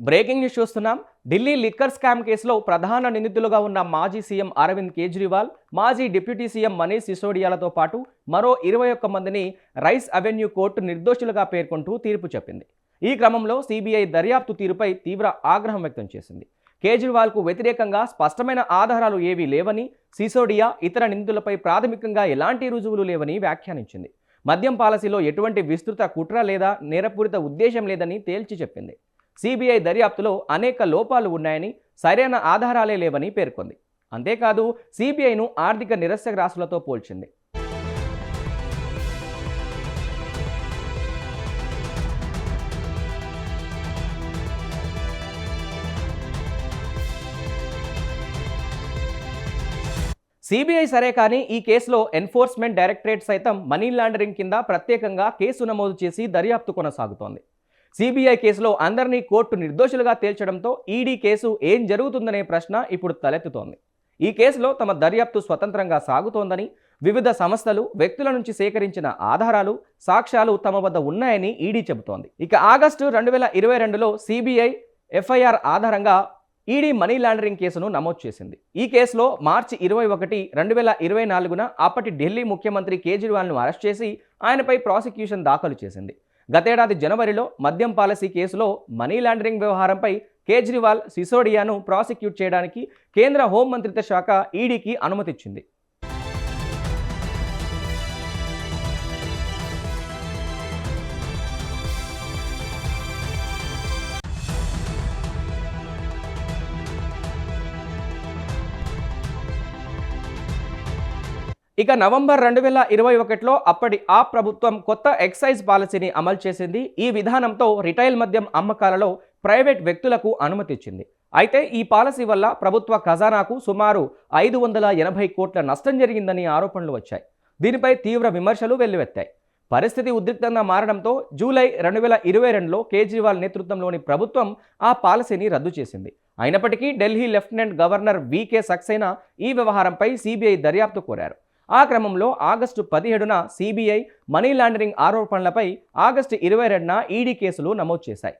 Breaking news చూస్తున్నాం. Delhi liquor scam కేసులో ప్రధాన నిందితులుగా ఉన్న మాజీ సీఎం అరవింద్ కేజ్రీవాల్, మాజీ డిప్యూటీ సీఎం మనీష్ సిసోడియాలతో పాటు మరో 21 మందిని రైస్ అవెన్యూ కోర్టు నిర్దోషులుగా పేర్కొంటూ తీర్పు చెప్పింది. ఈ క్రమంలో సిబిఐ దర్యాప్తు తీరుపై తీవ్ర ఆగ్రహం వ్యక్తం చేసింది. కేజ్రీవాల్కు వ్యతిరేకంగా స్పష్టమైన ఆధారాలు ఏవీ లేవని, సిసోడియా ఇతర నిందితులపై ప్రాథమికంగా ఎలాంటి రుజువులు లేవని వ్యాఖ్యానించింది. మద్యం పాలసీలో ఎటువంటి విస్తృత కుట్ర లేదా నేరపూరిత ఉద్దేశం లేదని తేల్చి చెప్పింది. సిబిఐ దర్యాప్తులో అనేక లోపాలు ఉన్నాయని, సరైన ఆధారాలే లేవని పేర్కొంది. అంతేకాదు సిబిఐను ఆర్థిక నిరస్యగ్రాసులతో పోల్చింది. సిబిఐ సరే కానీ ఈ కేసులో ఎన్ఫోర్స్మెంట్ డైరెక్టరేట్ సైతం మనీ లాండరింగ్ కింద ప్రత్యేకంగా కేసు నమోదు చేసి దర్యాప్తు కొనసాగుతోంది. సిబిఐ కేసులో అందరినీ కోర్టు నిర్దోషులుగా తేల్చడంతో ఈడీ కేసు ఏం జరుగుతుందనే ప్రశ్న ఇప్పుడు తలెత్తుతోంది. ఈ కేసులో తమ దర్యాప్తు స్వతంత్రంగా సాగుతోందని, వివిధ సంస్థలు, వ్యక్తుల నుంచి సేకరించిన ఆధారాలు, సాక్ష్యాలు తమ వద్ద ఉన్నాయని ఈడీ చెబుతోంది. ఇక ఆగస్టు 2022లో సిబిఐ ఎఫ్ఐఆర్ ఆధారంగా ఈడీ మనీ లాండరింగ్ కేసును నమోదు చేసింది. ఈ కేసులో మార్చి 21, 2024న అప్పటి ఢిల్లీ ముఖ్యమంత్రి కేజ్రీవాల్ను అరెస్ట్ చేసి ఆయనపై ప్రాసిక్యూషన్ దాఖలు చేసింది. గతేడాది జనవరిలో మద్యం పాలసీ కేసులో మనీ లాండరింగ్ వ్యవహారంపై కేజ్రీవాల్, సిసోడియాను ప్రాసిక్యూట్ చేయడానికి కేంద్ర హోంమంత్రిత్వ శాఖ ఈడీకి అనుమతిచ్చింది. ఇక నవంబర్ 2021లో అప్పటి ఆ ప్రభుత్వం కొత్త ఎక్సైజ్ పాలసీని అమలు చేసింది. ఈ విధానంతో రిటైల్ మద్యం అమ్మకాలలో ప్రైవేట్ వ్యక్తులకు అనుమతి ఇచ్చింది. అయితే ఈ పాలసీ వల్ల ప్రభుత్వ ఖజానాకు సుమారు 580 కోట్ల నష్టం జరిగిందని ఆరోపణలు వచ్చాయి. దీనిపై తీవ్ర విమర్శలు వెల్లువెత్తాయి. పరిస్థితి ఉద్రిక్తంగా మారడంతో జూలై 2022లో కేజ్రీవాల్ నేతృత్వంలోని ప్రభుత్వం ఆ పాలసీని రద్దు చేసింది. అయినప్పటికీ ఢిల్లీ లెఫ్టినెంట్ గవర్నర్ వికే సక్సేనా ఈ వ్యవహారంపై సిబిఐ దర్యాప్తు కోరారు. ఆ క్రమంలో ఆగస్టు 17న సిబిఐ మనీ లాండరింగ్ ఆరోపణలపై ఆగస్టు 22న ఈడీ కేసులు నమోదు చేశాయి.